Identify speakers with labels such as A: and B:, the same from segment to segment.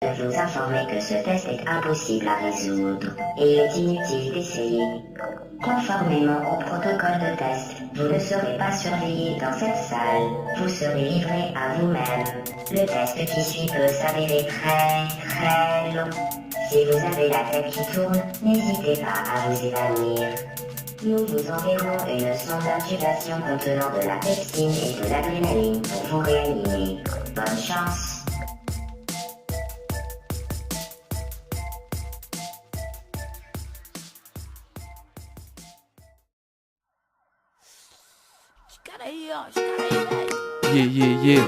A: de vous informer que ce test est impossible à résoudre et il est inutile d'essayer. Conformément au protocole de test, vous ne serez pas surveillé dans cette salle, vous serez livré à vous-même. Le test qui suit peut s'avérer très long. Si vous avez la tête qui tourne, n'hésitez pas à vous évanouir. Nous vous enverrons une sonde d'intubation contenant de la pepsine et de l'adrénaline pour vous réanimer. Bonne chance.
B: Yeah.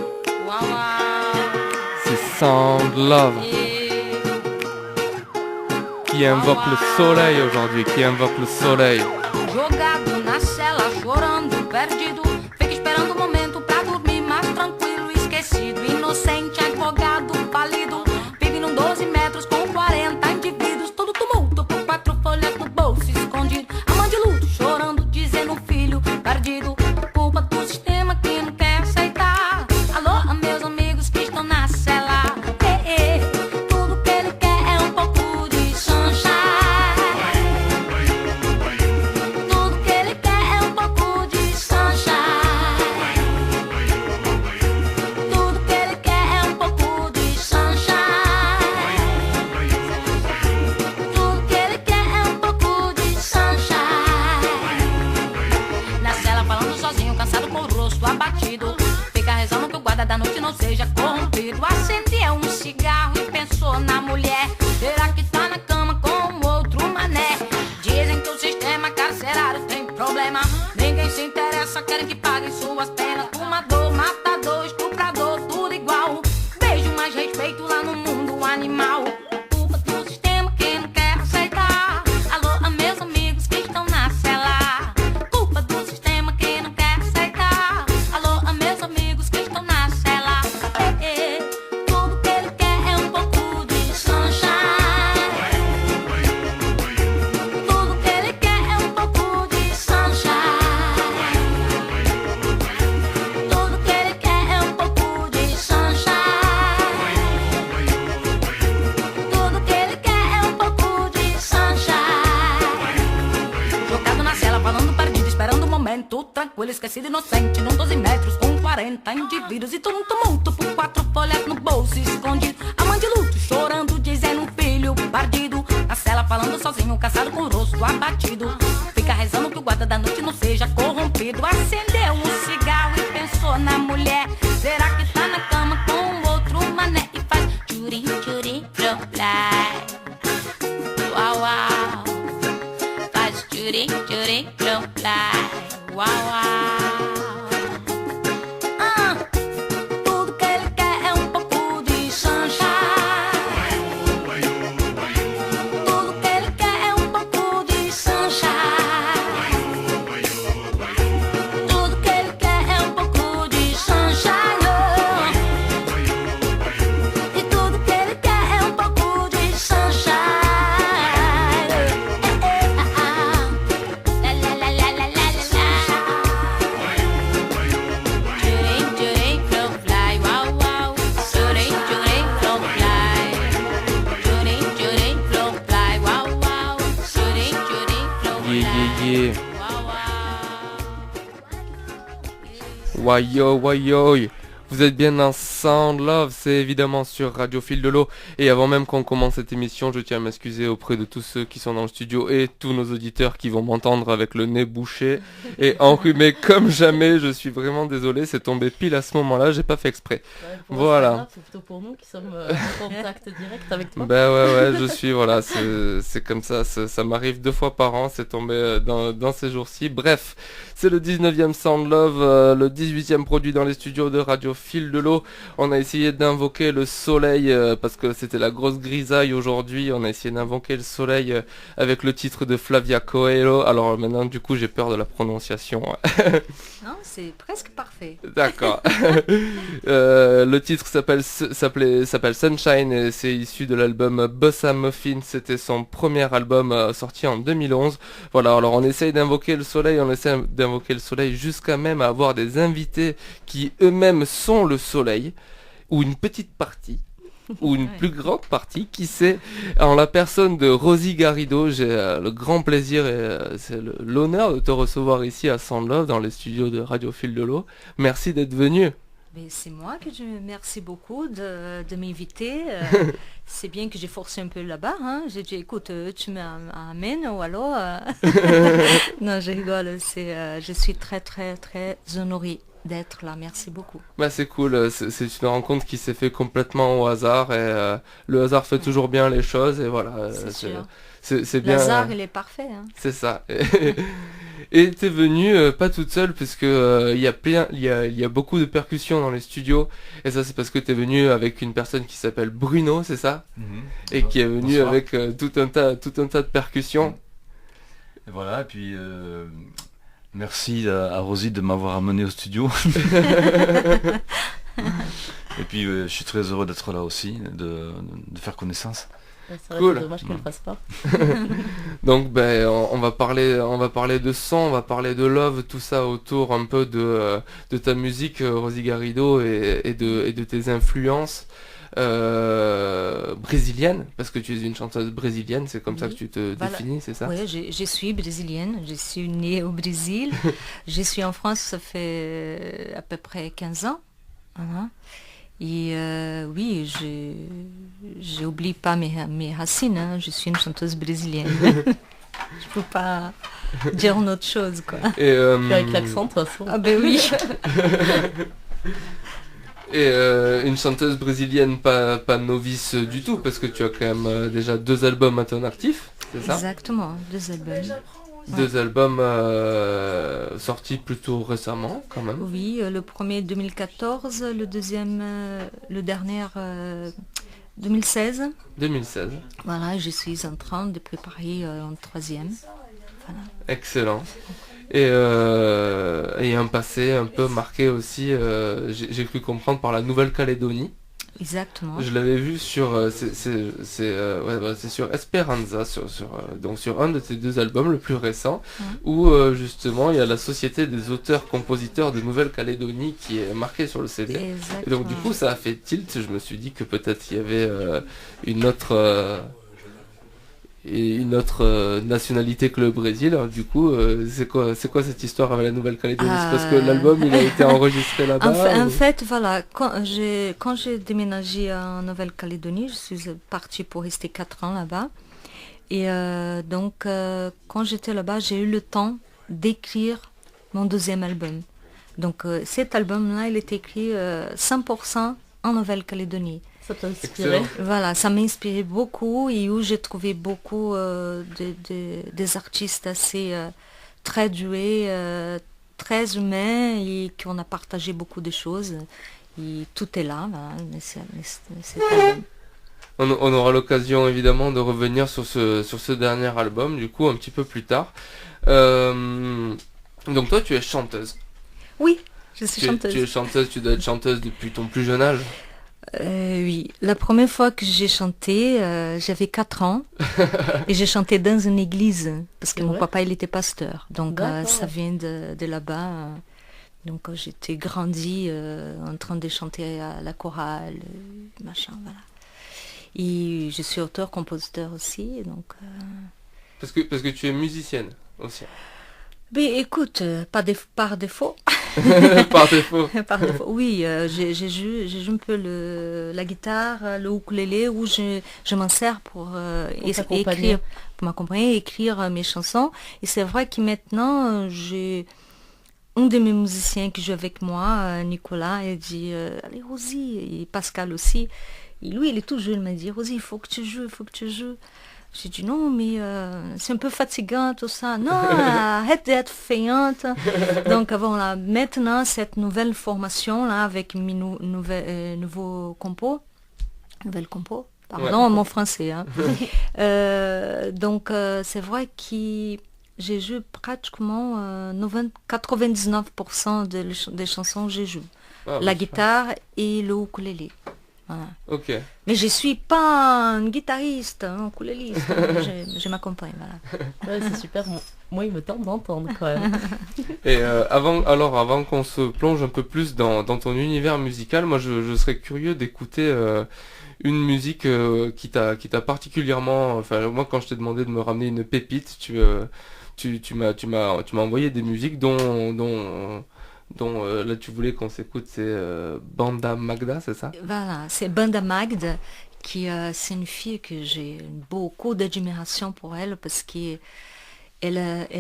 B: C'est Sound Love qui invoque le soleil aujourd'hui, qui invoque le soleil.
C: Jogado na cela, chorando, perdido. Fica esperando o momento pra dormir mais tranquilo, esquecido, inocente, advogado, falido. Vive num 12 metros com 40 indivíduos. Todo tumulto por 4 folhas no bolso escondido. A mãe de luto, chorando, dizendo filho perdido. Culpa do sistema que não quer aceitar. Alô, meus amigos que estão na cela. Tudo que ele quer é um pouco de sunshine. Tudo que ele quer é um pouco de sunshine. Tudo que ele quer é um pouco de sunshine. Tudo que ele quer é um pouco de sunshine. Na cela falando sozinho, cansado com o rosto abatido. Fica rezando que o guarda da noite não seja corrompido. Acendeu um cigarro e pensou na mulher. Será que tá na cama com outro mané? Dizem que o sistema carcerário tem problema. Ninguém se interessa, querem que paguem suas penas. Fumador, matador, estuprador, tudo igual. Beijo mais respeito lá no mundo animal. Culpa do sistema que não quer aceitar. Alô, meus amigos que estão na cela. Culpa do sistema que não quer aceitar. Alô, meus amigos que estão na cela. Tudo que ele quer é um pouco de sunshine. Tudo que ele quer é um pouco de sunshine. Tudo que ele quer é um pouco de sunshine. Tudo que ele quer é um pouco de sunshine. Jogado na cela, falando perdido, esperando o momento tranquilo, esquecido, inocente, num 12 metros com 40 indivíduos. E todo um tumulto por 4 folhas no bolso escondido. A mãe de luto chorando, dizendo filho perdido. Na cela falando sozinho, cansado com o rosto abatido. Fica rezando que o guarda da noite não seja corrompido. Acendeu um cigarro e pensou na mulher. Será que tá na cama com outro mané? E faz tchuri, tchuri, flow, fly. Uau, uau. Faz tchuri, tchuri, flow, fly. Uau, uau. Tudo que ele quer é um pouco de sunshine. Tudo que ele quer é um pouco de sunshine. Tudo que ele quer é um pouco de sunshine. E tudo que ele quer é um pouco de sunshine. La la la la la la la. Tchurei, tchurei, flow, fly, uau, uau. Tchurei, tchurei, flow, fly. Tchurei, tchurei, flow, fly, uau, uau. Tchurei, tchurei, flow,
B: Yeah.
C: fly. Uau, uau.
B: Wayo. Vous êtes bien dans Sound Love, c'est évidemment sur Radio Fil de l'eau. Et avant même qu'on commence cette émission, je tiens à m'excuser auprès de tous ceux qui sont dans le studio et tous nos auditeurs qui vont m'entendre avec le nez bouché et enrhumé comme jamais. Je suis vraiment désolé, c'est tombé pile à ce moment-là, j'ai pas fait exprès. Voilà.
D: C'est plutôt pour nous qui sommes en contact direct avec toi.
B: Ben ouais, je suis, voilà, c'est comme ça m'arrive 2 fois par an, c'est tombé dans ces jours-ci. Bref, c'est le 19e Sound Love, le 18e produit dans les studios de Radio Fil de l'eau. On a essayé d'invoquer le soleil parce que c'était la grosse grisaille aujourd'hui. On a essayé d'invoquer le soleil avec le titre de Flavia Coelho. Alors maintenant, du coup, j'ai peur de la prononciation.
E: Non, c'est presque parfait.
B: D'accord. Le titre s'appelle Sunshine et c'est issu de l'album Bossa Muffin. C'était son premier album sorti en 2011. Voilà, alors on essaye d'invoquer le soleil, jusqu'à même avoir des invités qui eux-mêmes sont le soleil, ou une petite partie. ou une
E: Ouais.
B: plus grande partie, qui sait, en la personne de Rosie Garrido. J'ai le grand plaisir et l'honneur de te recevoir ici à Sound Love dans les studios de Radio Fil de l'eau. Merci d'être venu.
E: Mais c'est moi que je merci beaucoup de m'inviter. C'est bien que j'ai forcé un peu là-bas. Hein. J'ai dit, écoute, tu m'amènes ou alors... Non, je rigole. Je suis très, très, très honorée d'être là. Merci beaucoup.
B: Bah c'est cool, c'est une rencontre qui s'est fait complètement au hasard et le hasard fait toujours bien les choses et voilà.
E: C'est sûr.
B: C'est bien.
E: Lazare, il est parfait. Hein.
B: C'est ça. Et t'es venue pas toute seule puisque il y a beaucoup de percussions dans les studios et ça c'est parce que t'es venue avec une personne qui s'appelle Bruno, c'est ça? Et qui est venu
F: Bonsoir.
B: avec tout un tas de percussions.
F: Et voilà, et puis merci à Rosie de m'avoir amené au studio. Et puis je suis très heureux d'être là aussi, de faire connaissance.
D: Ouais, c'est vrai,
B: Cool.
D: c'est dommage qu'elle le fasse pas.
B: Donc ben on va parler de son, on va parler de love, tout ça autour un peu de ta musique Rosie Garrido et de tes influences brésiliennes, parce que tu es une chanteuse brésilienne, c'est comme ça que tu te
E: Voilà.
B: définis, c'est ça?
E: Oui, je suis brésilienne. Je suis née au Brésil. Je suis en France, ça fait à peu près 15 ans. Voilà. Et oui, je n'oublie pas mes racines. Hein. Je suis une chanteuse brésilienne. Je ne peux pas dire une autre chose, quoi.
B: Et,
D: Puis avec l'accent, de toute façon.
E: Ah ben oui.
B: et une chanteuse brésilienne pas novice du tout, parce que tu as quand même déjà 2 albums à ton actif, c'est ça?
E: Exactement, 2 albums.
B: 2 albums sortis plutôt récemment quand même.
E: Oui, le premier 2014, le deuxième, le dernier 2016.
B: 2016.
E: Voilà, je suis en train de préparer un 3e. Voilà.
B: Excellent. Et un passé un peu marqué aussi, j'ai cru comprendre, par la Nouvelle-Calédonie.
E: Exactement.
B: Je l'avais vu sur c'est sur Esperanza, donc sur un de tes 2 albums, le plus récent, où justement il y a la Société des auteurs-compositeurs de Nouvelle-Calédonie qui est marquée sur le CD.
E: Exactement.
B: Et donc du coup ça a fait tilt, je me suis dit que peut-être il y avait une autre nationalité que le Brésil. Alors, du coup, c'est quoi cette histoire avec la Nouvelle-Calédonie? C'est parce que l'album il a été enregistré là-bas
E: En
B: ou-
E: fait, voilà, quand j'ai déménagé en Nouvelle-Calédonie, je suis partie pour rester 4 ans là-bas. Et donc, quand j'étais là-bas, j'ai eu le temps d'écrire mon 2e album. Donc, cet album-là, il est écrit 100% en Nouvelle-Calédonie.
D: Ça t'a inspiré.
B: Excellent.
E: Voilà, ça m'a inspiré beaucoup et où j'ai trouvé beaucoup des artistes assez très doués, très humains et qu'on a partagé beaucoup de choses. Et tout est là, voilà, cet album.
B: On aura l'occasion évidemment de revenir sur ce dernier album, du coup, un petit peu plus tard. Donc toi, tu es chanteuse.
E: Oui, je suis chanteuse.
B: Tu es chanteuse, tu dois être chanteuse depuis ton plus jeune âge.
E: Oui, la première fois que j'ai chanté, j'avais 4 ans et j'ai chanté dans une église parce que
D: C'est
E: mon
D: vrai
E: papa il était pasteur, donc
D: D'accord.
E: ça vient de là-bas. Donc j'étais grandi en train de chanter à la chorale, machin, voilà. Et je suis auteur-compositeur aussi, donc...
B: Parce que tu es musicienne aussi.
E: Mais écoute, par défaut.
B: Par défaut.
E: Par défaut. Oui, j'ai joué un peu la guitare, le ukulélé, où je m'en sers pour
D: t'accompagner.
E: écrire, pour m'accompagner, écrire mes chansons. Et c'est vrai que maintenant, j'ai un de mes musiciens qui joue avec moi, Nicolas, il dit allez Rosie, et Pascal aussi. Et lui, il est tout jeune, il m'a dit Rosie, il faut que tu joues, il faut que tu joues. J'ai dit non, mais c'est un peu fatigant tout ça. Non, arrête d'être feignante. Donc voilà, maintenant cette nouvelle formation là avec mes nouveaux compos, pardon,
B: Ouais.
E: mon français. Hein. Donc c'est vrai que j'ai joué pratiquement 99% des chansons que j'ai joué.
B: Ah,
E: La
B: bah,
E: guitare et le ukulélé. Voilà.
B: Ok.
E: Mais je suis pas un guitariste, un ukuléliste. Je m'accompagne, voilà.
D: Ouais, c'est super. Moi, il me tente d'entendre quand même.
B: Et avant qu'on se plonge un peu plus dans ton univers musical, moi je serais curieux d'écouter une musique qui t'a particulièrement... Enfin, moi, quand je t'ai demandé de me ramener une pépite, tu m'as envoyé des musiques dont là tu voulais qu'on s'écoute, c'est Banda Magda, c'est ça?
E: Voilà, c'est Banda Magda, c'est une fille que j'ai beaucoup d'admiration pour elle parce qu'elle elle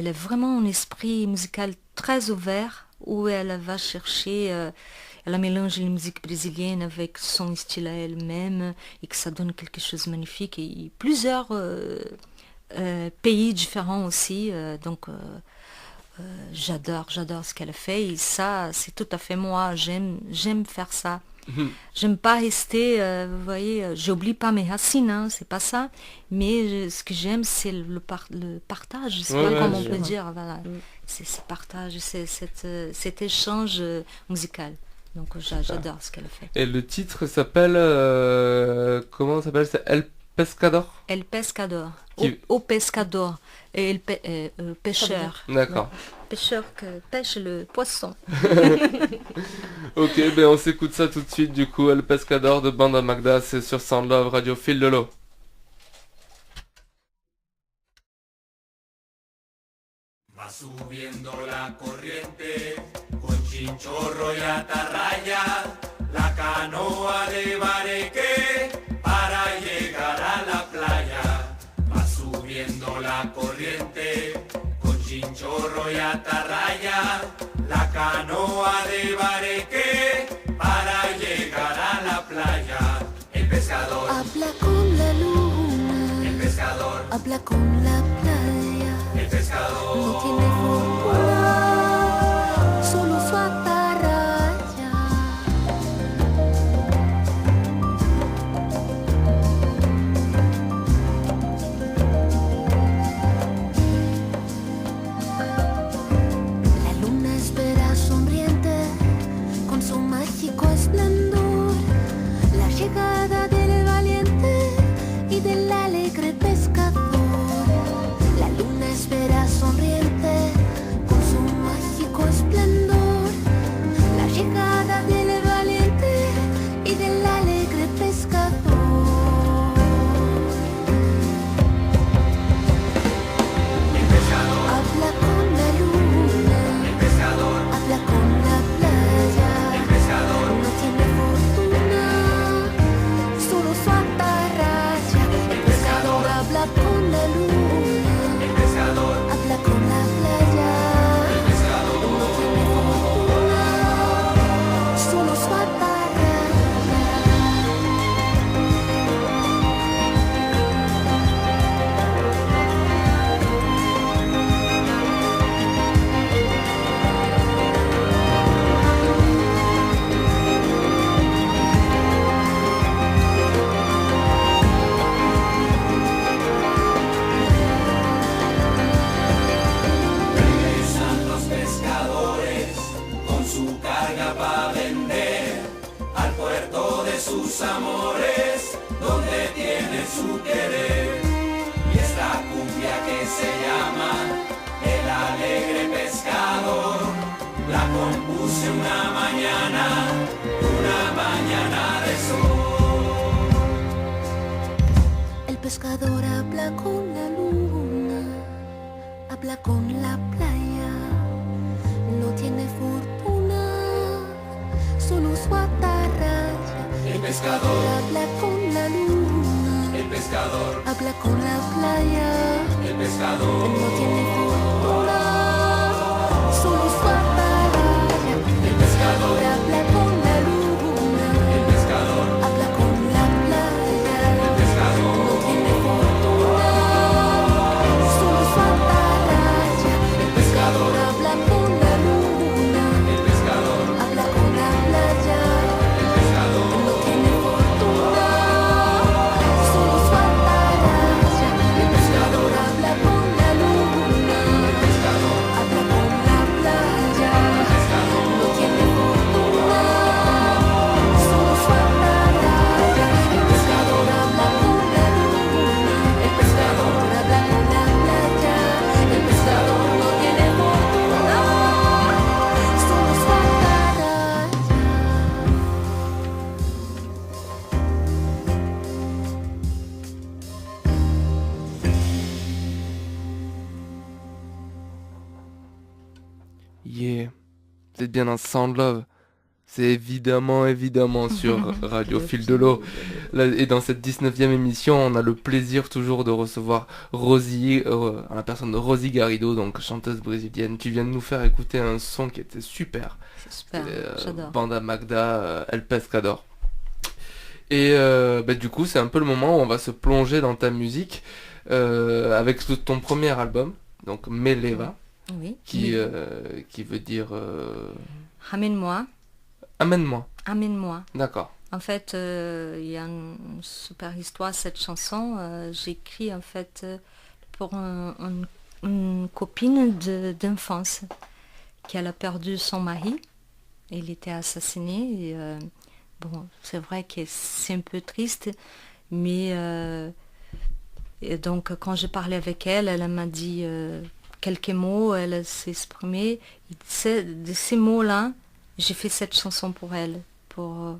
E: a vraiment un esprit musical très ouvert où elle va chercher, elle mélange la musique brésilienne avec son style à elle-même et que ça donne quelque chose de magnifique et plusieurs pays différents aussi, donc j'adore ce qu'elle fait et ça c'est tout à fait moi, j'aime faire ça. J'aime pas rester, vous voyez, j'oublie pas mes racines, hein, c'est pas ça, mais ce que j'aime c'est le partage, je sais pas comment on peut dire, voilà, c'est ce partage, c'est cet échange musical. Donc j'adore ce qu'elle fait.
B: Et le titre s'appelle, comment ça s'appelle? C'est El Pescador?
E: El Pescador, au pescador, et pêcheur.
B: D'accord.
E: Pêcheur que pêche le poisson.
B: Ok, ben on s'écoute ça tout de suite du coup, El Pescador de Banda Magda, c'est sur Sound Love Radio Fil de l'eau.
G: Va subiendo la corriente con chinchorro y atarraya, la canoa de Bareque para llegar a la playa. Va subiendo la corriente con chinchorro y atarraya, la canoa de Bareque para llegar a la playa. El pescador
H: habla con la luna,
G: el pescador
H: habla con la playa,
G: el pescador
H: no tiene fortuna, solo su atarraya. La luna espera sonriente con su mágico esplendor la llegada del valiente y del alegre pescador. La luna espera sonriente con su mágico esplendor la llegada del valiente y del alegre pescador.
G: el pescador
H: Habla con la luna,
G: el pescador
H: habla con la playa,
G: el pescador
H: no tiene fortuna, solo su atarraya. El pescador habla con la luna,
G: el pescador
H: habla con la playa,
G: el pescador
H: no tiene fortuna, solo su atarraya.
G: regresan los pescadores con su carga para vender al puerto de sus amores donde tienen su querer. Y esta cumbia que se llama El Alegre Pescador la compuse una mañana de sol.
H: El pescador habla con la luna, habla con la playa, no tiene fortuna, solo su atarraya.
G: El pescador
H: Habla con la luna,
G: el pescador
H: habla con la playa,
G: el pescador
H: no tiene fortuna, solo su atarraya.
G: el pescador
H: Habla con la luna,
G: el pescador
H: habla con la playa,
G: el pescador
H: no tiene fortuna, solo su atarraya.
G: el pescador
H: Habla con la luna,
G: el pescador
H: habla con la playa,
G: el pescador
H: no tiene fortuna, solo su atarraya. El pescador habla con la luna,
B: êtes bien dans Sound Love. C'est évidemment sur Radio Fil de l'eau. Et dans cette 19e émission, on a le plaisir toujours de recevoir Rosie, la personne de Rosie Garrido, donc chanteuse brésilienne. Tu viens de nous faire écouter un son qui était super.
E: C'est super, j'adore.
B: Banda Magda, El Pescador. Et du coup, c'est un peu le moment où on va se plonger dans ta musique avec ton premier album, donc Meleva,
E: Oui.
B: qui veut dire...
E: Ramène-moi.
B: Amène-moi.
E: Amène-moi.
B: D'accord.
E: En fait, il y a une super histoire, cette chanson. J'ai écrit en fait pour une copine d'enfance qui elle a perdu son mari. Il était assassiné. Et, bon, c'est vrai que c'est un peu triste, mais et donc quand j'ai parlé avec elle, elle m'a dit quelques mots, elle s'est exprimée. De ces mots-là, j'ai fait cette chanson pour elle, pour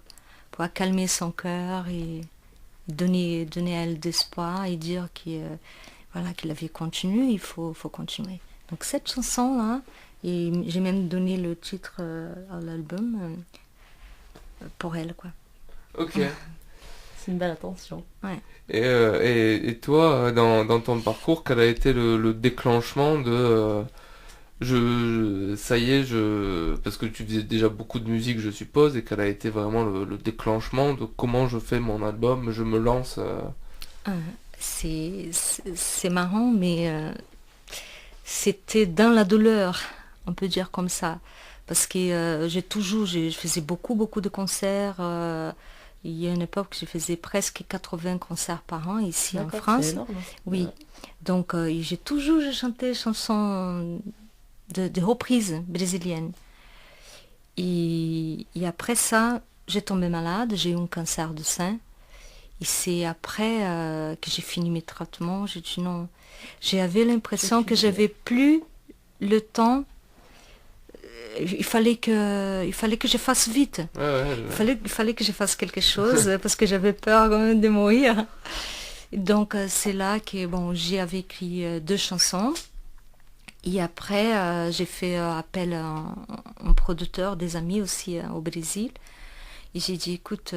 E: calmer son cœur et donner à elle d'espoir et dire que la vie continue, il faut continuer. Donc cette chanson-là, et j'ai même donné le titre à l'album pour elle, quoi.
B: Ok.
D: C'est une belle attention.
E: Ouais.
B: Et toi, dans ton parcours, quel a été le déclenchement de... parce que tu faisais déjà beaucoup de musique, je suppose, et quel a été vraiment le déclenchement de comment je fais mon album, je me lance
E: C'est marrant, mais c'était dans la douleur, on peut dire comme ça. Parce que je faisais beaucoup de concerts. Il y a une époque, je faisais presque 80 concerts par an ici en France.
D: C'est énorme.
E: Oui. Donc j'ai chanté des chansons de reprises brésiliennes. Et après ça, j'ai tombé malade, j'ai eu un cancer du sein. Et c'est après que j'ai fini mes traitements. J'ai dit non. J'avais l'impression que j'avais plus le temps. Il fallait que je fasse vite. Il fallait que je fasse quelque chose parce que j'avais peur quand même de mourir. Donc c'est là que j'avais écrit 2 chansons. Et après j'ai fait appel à un producteur, des amis aussi au Brésil. Et j'ai dit écoute,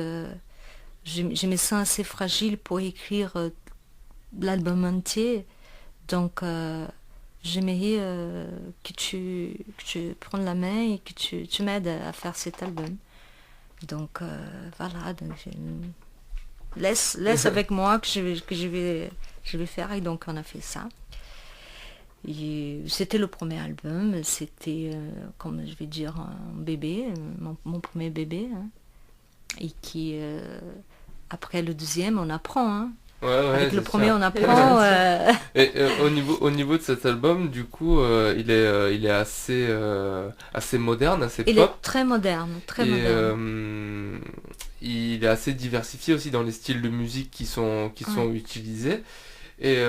E: je me sens assez fragile pour écrire l'album entier. Donc j'aimerais que tu prennes la main et que tu m'aides à faire cet album. Donc voilà, donc laisse avec moi que je vais faire. Et donc on a fait ça. Et c'était le premier album, c'était comme je vais dire un bébé, mon premier bébé. Hein. Et qui après le deuxième on apprend. Hein. Avec le premier on apprend.
B: Et au niveau de cet album, du coup, il est assez moderne, assez pop.
E: Il est très moderne,
B: il est assez diversifié aussi dans les styles de musique qui sont utilisés. Et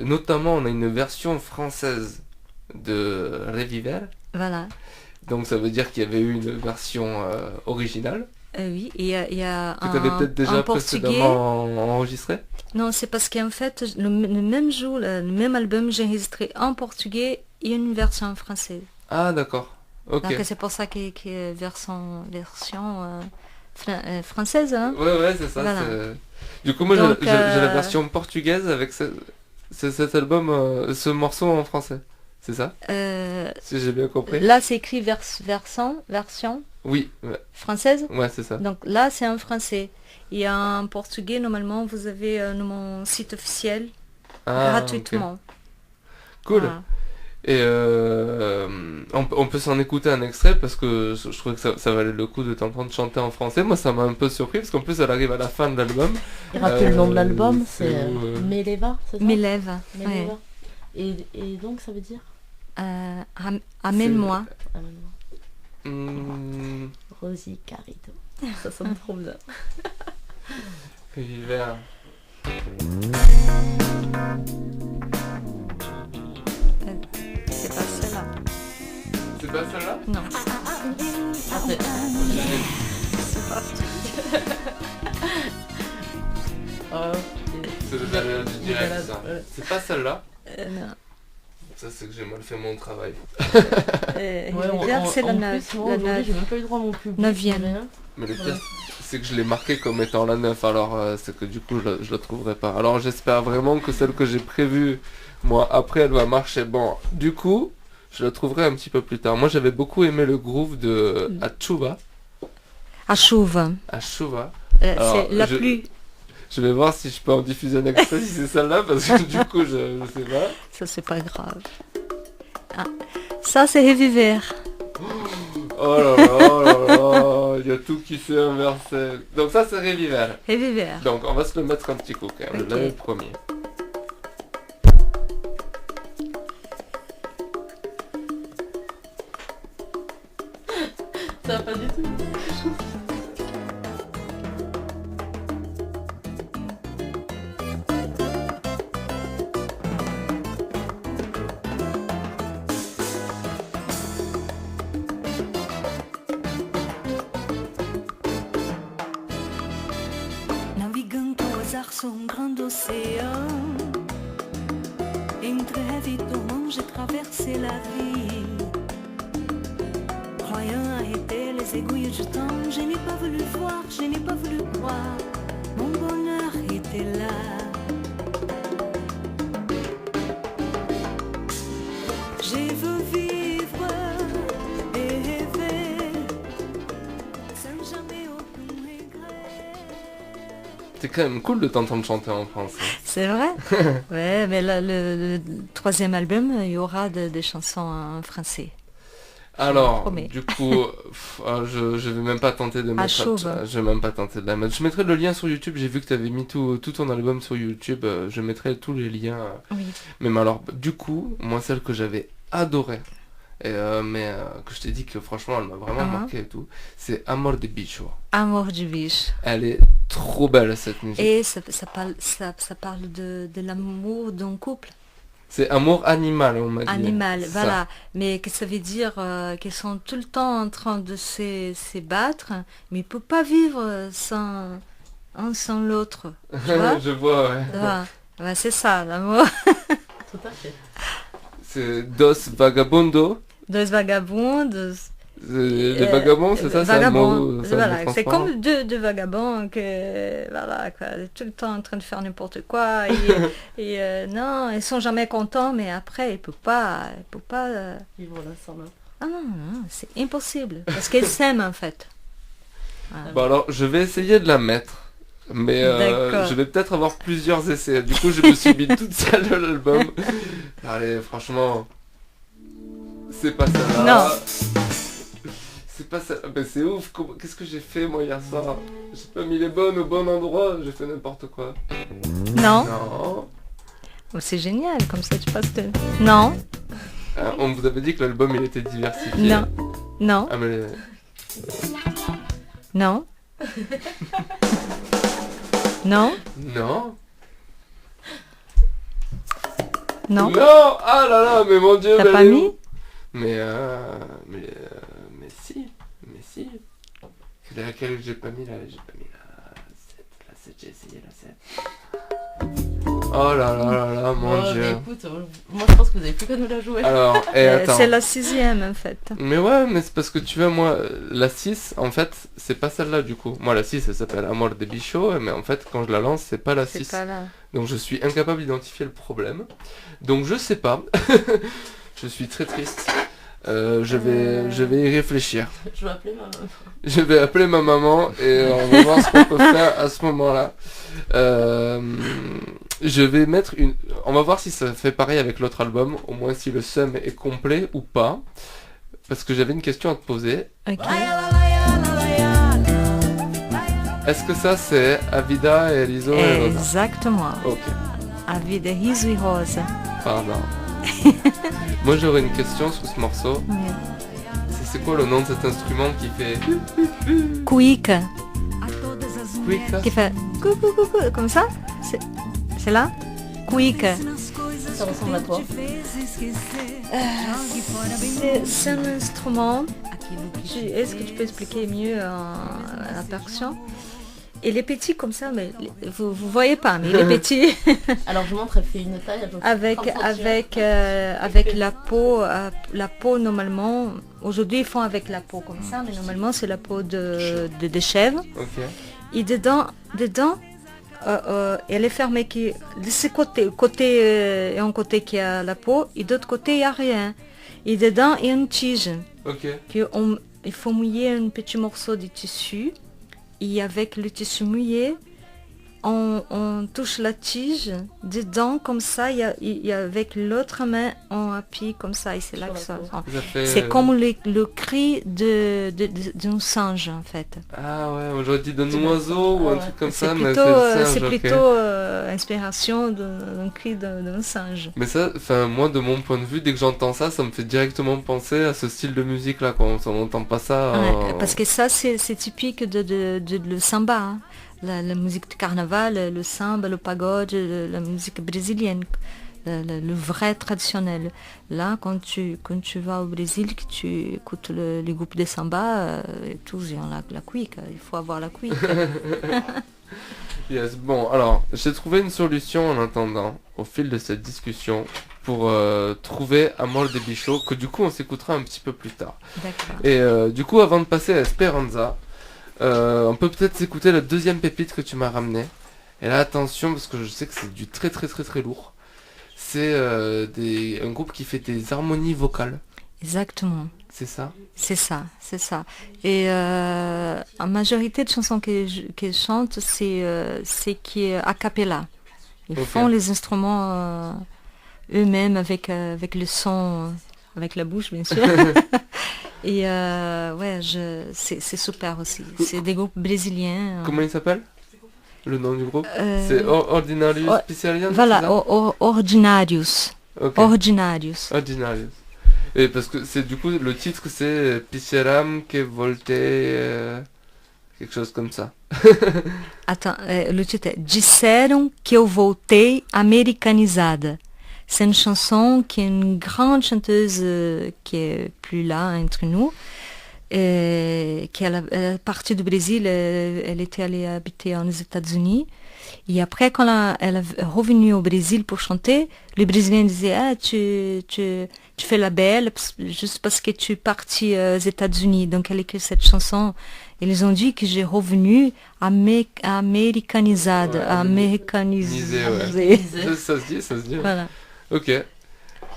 B: notamment, on a une version française de Reviver.
E: Voilà.
B: Donc ça veut dire qu'il y avait eu une version originale.
E: Oui, il y a
B: que tu avais peut-être déjà précédemment enregistré.
E: Non, c'est parce qu'en fait, le même jour, le même album, j'ai enregistré en portugais et une version française.
B: Ah, d'accord. Ok.
E: Donc c'est pour ça qu'il y a version française. Hein.
B: Ouais, c'est ça.
E: Voilà.
B: Du coup, moi, j'ai la version portugaise avec cet album, ce morceau en français. C'est ça si j'ai bien compris.
E: Là, c'est écrit version
B: oui, ouais.
E: Française.
B: Ouais, c'est ça.
E: Donc là, c'est en français. Et en portugais, normalement, vous avez mon site officiel gratuitement.
B: Okay. Cool. Voilà. Et on peut s'en écouter un extrait parce que je trouvais que ça valait le coup de t'entendre chanter en français. Moi, ça m'a un peu surpris parce qu'en plus, elle arrive à la fin de l'album.
D: Et rappelle le nom de l'album, c'est Meleva, c'est ça
E: Meleva.
D: Ouais. Et donc, ça veut dire
E: Amène-moi.
D: Rosie Garrido. Ça sonne trop bien.
B: Hiver.
E: C'est pas celle-là.
B: C'est pas celle-là?
E: Non.
D: Après.
E: C'est pas
B: c'est le balade du direct, ça. C'est pas celle-là?
E: Non.
B: Ça, c'est que j'ai mal fait mon travail.
E: Rivière, c'est
D: en plus, moi, aujourd'hui, j'ai même pas eu droit à mon public.
E: 9e.
B: Mais le pire, c'est que je l'ai marqué comme étant la 9, alors c'est que du coup, je la trouverai pas. Alors j'espère vraiment que celle que j'ai prévue, moi, après, elle va marcher. Bon, du coup, je la trouverai un petit peu plus tard. Moi, j'avais beaucoup aimé le groove de Achuva.
E: Achuva.
B: Achuva.
E: C'est la plus...
B: Je vais voir si je peux en diffuser un extrait si c'est celle-là, parce que du coup, je sais pas.
E: Ça, c'est pas grave. Ah. Ça, c'est Reviver.
B: Oh là là, oh là là, il y a tout qui s'est inversé. Donc ça, c'est Reviver.
E: Reviver.
B: Donc on va se le mettre un petit coup quand même,
E: Ok.
B: le premier.
D: Ça va pas du tout.
H: Navigando au hasard sur un grand océan. Entre rêve et tourment, j'ai traversé la vie. Croyant arrêter les aiguilles du temps, je n'ai pas voulu voir, je n'ai pas voulu croire. Mon bonheur était là. J'ai voulu vivre et rêver sans jamais aucun regret.
B: C'est quand même cool de t'entendre chanter en français.
E: C'est vrai. Ouais, mais là, le 3e album, il y aura des chansons en français.
B: Alors,
E: promets.
B: du coup, je vais même pas tenter de mettre...
E: chauve.
B: Je vais même pas tenter de la mettre. Je mettrai le lien sur YouTube, j'ai vu que tu avais mis tout ton album sur YouTube, je mettrai tous les liens.
E: Oui.
B: Mais alors, du coup, moi, celle que j'avais adorée, que je t'ai dit que franchement, elle m'a vraiment marqué et tout, c'est Amor de Bicho.
E: Amour du biche.
B: Elle est trop belle, cette musique.
E: Et ça parle de l'amour d'un couple.
B: C'est amour animal, on m'a dit.
E: Animal,
B: Ça.
E: voilà. Mais que ça veut dire qu'ils sont tout le temps en train de se battre, mais ils ne peuvent pas vivre sans l'autre. Tu vois.
B: Je vois, ouais.
E: Voilà. Ouais, c'est ça, l'amour.
D: Tout à fait.
B: C'est Dos Vagabundo.
E: Deux vagabonds,
B: Les vagabonds, c'est ça, c'est un mot, c'est un
E: voilà,
B: mot
E: c'est
B: transparent.
E: comme deux vagabonds que voilà quoi, tout le temps en train de faire n'importe quoi non, ils sont jamais contents, mais après ils peuvent pas
D: Ils vont là sans l'autre.
E: ah non, c'est impossible parce qu'ils s'aiment en fait. Voilà.
B: Bon alors, je vais essayer de la mettre. Mais
E: D'accord.
B: je vais peut-être avoir plusieurs essais. Du coup, je me suis mis toute seule de l'album. Allez, franchement, c'est pas ça.
E: Non.
B: C'est pas ça. Ben, c'est ouf. Qu'est-ce que j'ai fait moi hier soir? J'ai pas mis les bonnes au bon endroit. J'ai fait n'importe quoi.
E: Non.
B: Non.
E: Oh, c'est génial, comme ça tu passes de... Non.
B: On vous avait dit que l'album il était diversifié.
E: Non. Non.
B: Ah mais
E: Non. Non.
B: non.
E: Non.
B: Non. Ah là là, mais mon Dieu.
E: T'as
B: mais
E: pas
B: elle est
E: mis
B: où? Mais si. Laquelle j'ai pas mis là? J'ai pas mis la 7, j'ai essayé la 7. Oh là là là là, mon
D: Oh,
B: Dieu.
D: mais écoute, moi je pense que vous avez plus qu'à nous la jouer.
B: Alors, attends.
E: C'est la 6e en fait.
B: Mais ouais, mais c'est parce que tu vois, moi, la 6, en fait, c'est pas celle-là du coup. Moi, la 6, elle s'appelle Amor de Bicho, mais en fait, quand je la lance, c'est pas la 6.
E: C'est pas là.
B: Donc je suis incapable d'identifier le problème. Donc je sais pas. Je suis très triste. Je vais y réfléchir.
D: Je vais appeler ma maman.
B: Je vais appeler ma maman et on va voir ce qu'on peut faire à ce moment-là. Je vais mettre une... On va voir si ça fait pareil avec l'autre album, au moins si le sum est complet ou pas. Parce que j'avais une question à te poser.
E: Ok.
B: Est-ce que ça c'est Avida et Riso et Rosa?
E: Exactement.
B: Ok,
E: A vida é riso e rosa.
B: pardon. Moi j'aurais une question sur ce morceau. C'est quoi le nom de cet instrument qui fait...
E: Cuica.
B: Cuica?
E: Qui fait coucou coucou comme ça. C'est là. Cuica.
D: Ça ressemble à quoi?
E: C'est un instrument. Est-ce que tu peux expliquer mieux la percussion? Et les petits comme ça, mais vous voyez pas, mais les petits
D: Alors je montre, elle fait une taille à peu près
E: avec
D: 30 centimètres.
E: avec la peau normalement. Aujourd'hui ils font avec la peau comme ça, mais normalement c'est la peau de chèvre.
B: Ok.
E: Et dedans, elle est fermée. De ce côté, et un côté qui a la peau, et d'autre côté il y a rien. Et dedans il y a une tige.
B: Ok.
E: Il faut mouiller un petit morceau de tissu. Et avec le tissu mouillé, on touche la tige dedans comme ça. Il y a avec l'autre main, on appuie comme ça. Et c'est là que ça.
B: Ça fait,
E: C'est comme le cri d'un singe en fait.
B: Ah ouais, j'aurais dit d'un oiseau ou un truc comme ça, mais
E: C'est
B: c'est le singe,
E: plutôt
B: ok.
E: inspiration d'un cri d'un singe.
B: Mais ça, enfin moi de mon point de vue, dès que j'entends ça, ça me fait directement penser à ce style de musique là, quand on n'entend pas ça.
E: Ouais, parce que ça c'est typique de le samba, hein. La musique de carnaval, le samba, le pagode, la musique brésilienne, le vrai traditionnel. Là, quand tu vas au Brésil, que tu écoutes les groupes de samba, tous ils ont la cuica, il faut avoir la cuica.
B: Yes, bon, alors, j'ai trouvé une solution en attendant, au fil de cette discussion, pour trouver Amor de Bichot, que du coup on s'écoutera un petit peu plus tard.
E: D'accord.
B: Et du coup, avant de passer à Esperanza, on peut peut-être s'écouter la deuxième pépite que tu m'as ramenée. Et là, attention, parce que je sais que c'est du très très très très lourd. C'est un groupe qui fait des harmonies vocales.
E: Exactement.
B: C'est ça?
E: C'est ça. Et en majorité de chansons que je chante, c'est qui est a cappella. Ils font les instruments eux-mêmes avec le son, avec la bouche bien sûr. Et ouais, c'est super aussi. C'est des groupes brésiliens.
B: Comment il s'appelle? Le nom du groupe? C'est Ordinarius Piscerian?
E: Voilà, Ordinarius.
B: Ok.
E: Ordinarius.
B: Ordinarius. Et parce que c'est du coup le titre c'est Pisceram que volte quelque chose comme ça.
E: Attends, le titre est Disseram que eu voltei americanizada. C'est une chanson qui est une grande chanteuse qui est plus là entre nous, qui elle est partie du Brésil, elle était allée habiter aux États-Unis. Et après, quand elle est revenue au Brésil pour chanter, les Brésiliens disaient « Ah, tu fais la belle juste parce que tu es partie aux États-Unis. » Donc elle écrit cette chanson. Ils ont dit que j'ai revenu américanisée.
B: Ouais,
E: Américanisée.
B: ouais. Ça se dit.
E: Voilà.
B: Ok.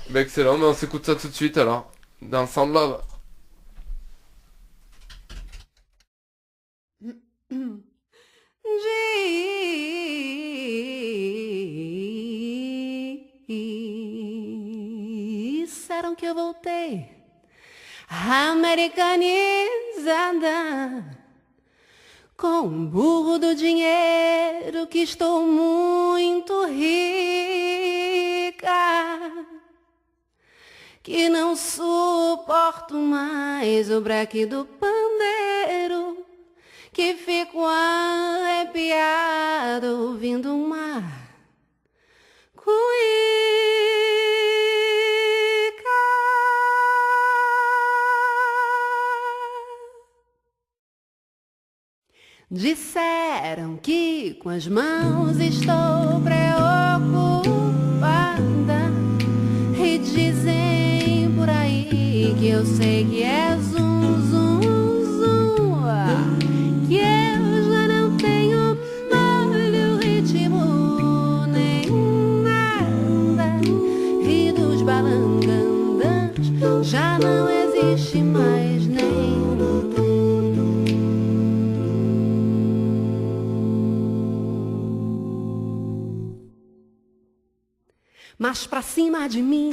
B: Bah, excellent, mais on s'écoute ça tout de suite alors. Dans Sound Love.
I: Disseram que eu voltei americanizada, com um burro do dinheiro, que estou muito rica, que não suporto mais o breque do pandeiro, que fico arrepiado ouvindo uma cuíca. Disseram que com as mãos estou preocupada, e dizem por aí que eu sei que é zum, zum, zum, que eu já não tenho olho, ritmo nem nada, e dos balangandãs já não existe mais nem. Mas pra cima de mim,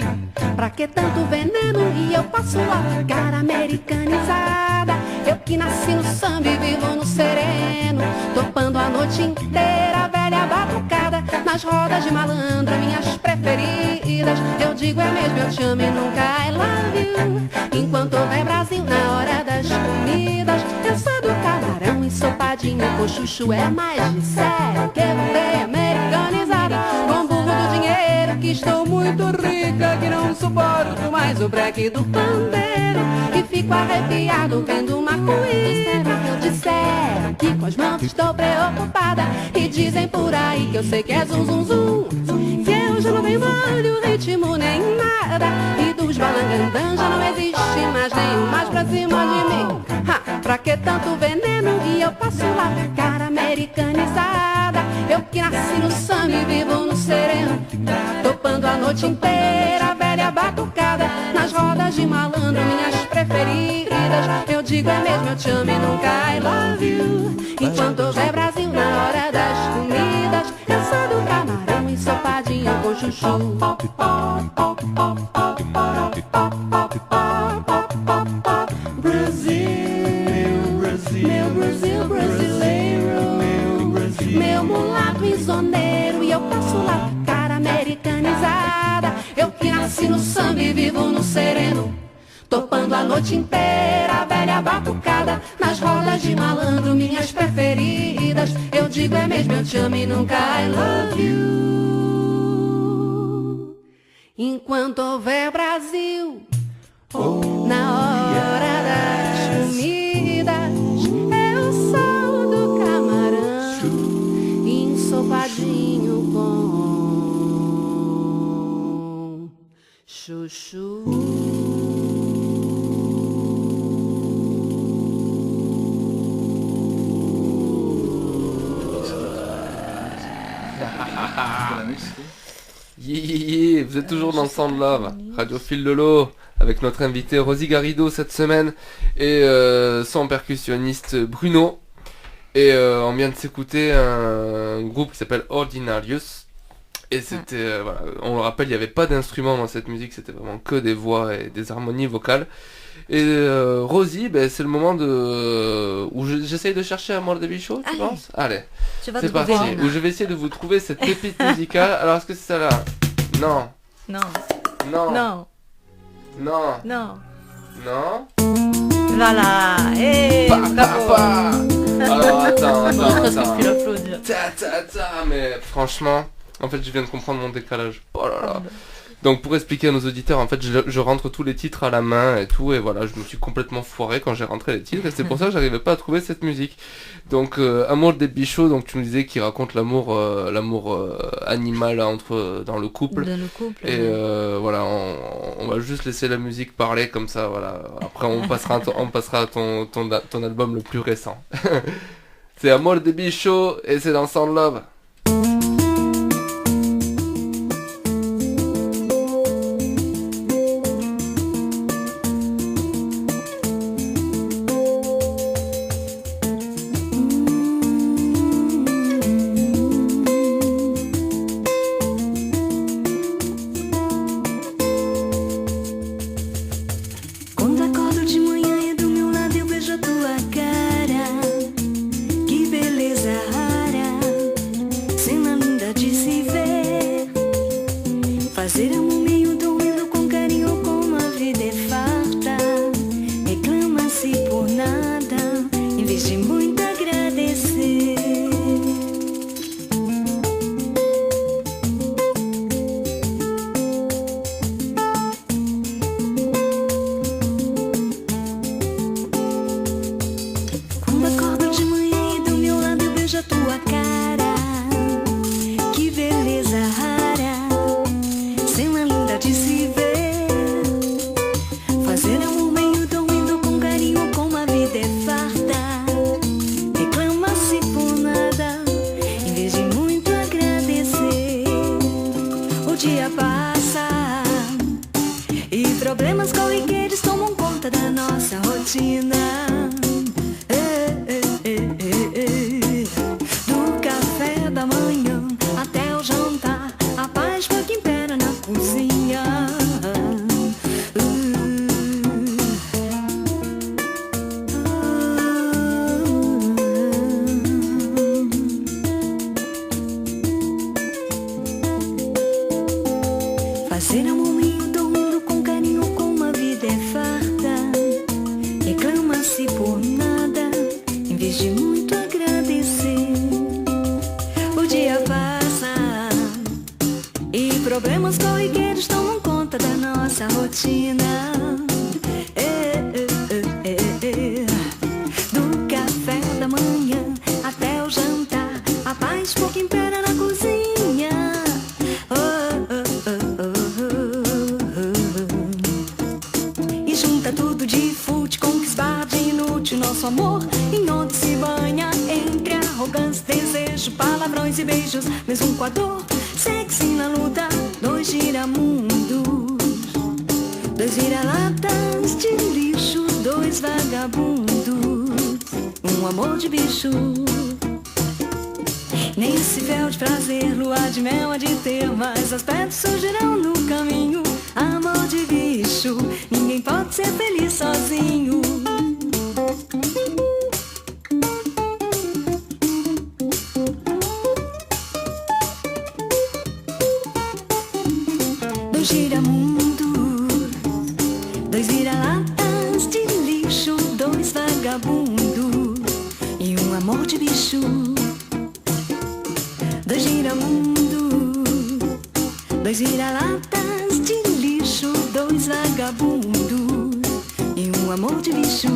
I: pra que tanto veneno? E eu passo a ficar americanizada. Eu que nasci no samba e vivo no sereno, topando a noite inteira a velha batucada. Nas rodas de malandra, minhas preferidas, eu digo é mesmo, eu te amo e nunca I love you. Enquanto houver Brasil na hora das comidas, eu sou do camarão ensopadinho com chuchu. É mais de sério que eu voltei americanizada, com burro do dinheiro, que estou muito rica, que não suporto mais faz o breque do pandeiro e fico arrepiado vendo uma coisa. Disseram que com as mãos estou preocupada e dizem por aí que eu sei que é zum zum zum. Que eu já não tenho olho, ritmo nem nada e dos balangandãs já não existe mais nenhum mais pra cima de mim. Ha, pra que tanto veneno e eu passo lá, cara americanizada. Eu que nasci no samba e vivo no sereno, topando a noite inteira, velha batucada, nas rodas de malandro, minhas preferidas. Eu digo é mesmo, eu te amo e nunca I love you. Enquanto houver Brasil na hora das comidas, eu sou do camarão ensopadinho com chuchu. Meu Brasil brasileiro, meu mulato isoneiro, e eu passo lá, cara americanizada. Eu que nasci no samba e vivo no sereno, topando a noite inteira, velha batucada, nas rodas de malandro, minhas preferidas. Eu digo é mesmo, eu te amo e nunca I love you. Enquanto houver Brasil na hora das comidas, eu sou do camarão ensopadinho com chuchu.
B: Yeah, vous êtes toujours dans Sound Love, Radio Fil de l'eau, avec notre invité Rosie Garrido cette semaine et son percussionniste Bruno. Et on vient de s'écouter un groupe qui s'appelle Ordinarius. Et c'était, voilà, on le rappelle, il n'y avait pas d'instruments dans cette musique, c'était vraiment que des voix et des harmonies vocales. Et Rosie, ben, c'est le moment où j'essaye de chercher un mort de bichot, tu penses? Allez, c'est parti, où je vais essayer de vous trouver cette pépite musicale. Alors est-ce que c'est ça là? Non.
E: Non.
B: Non.
E: Non.
B: Non.
E: Non.
B: Non.
E: Voilà. Hey, bravo.
B: Alors attends.
D: Tu l'applaudis.
B: Mais franchement, en fait je viens de comprendre mon décalage. Oh là là. Donc pour expliquer à nos auditeurs, en fait je rentre tous les titres à la main et tout, et voilà, je me suis complètement foiré quand j'ai rentré les titres, et c'est pour ça que j'arrivais pas à trouver cette musique. Donc Amour des bichots, donc tu nous disais qu'il raconte l'amour animal dans le couple.
E: Dans le couple.
B: Et voilà, on va juste laisser la musique parler comme ça, voilà. Après on passera à ton album le plus récent. C'est Amour des bichots et c'est dans Sound Love.
H: Problemas corriqueiros tomam conta da nossa
J: nessa rotina. Do café da manhã até o jantar, a paz pouco impera na cozinha. E junta tudo de fute com que esbarra de inútil nosso amor, em onde se banha entre arrogância, desejo, palavrões e beijos, mesmo com a dor. Sexy na luta, dois giramundos, dois vira-latas de lixo, dois vagabundos, um amor de bicho. Nesse véu de prazer, lua de mel há de ter, mas as pedras surgirão no caminho. Amor de bicho, ninguém pode ser feliz sozinho. Dois giramundos, dois vira-latas de lixo, dois vagabundos e um amor de bicho. Dois giramundos, dois vira-latas de lixo, dois vagabundos e um amor de bicho.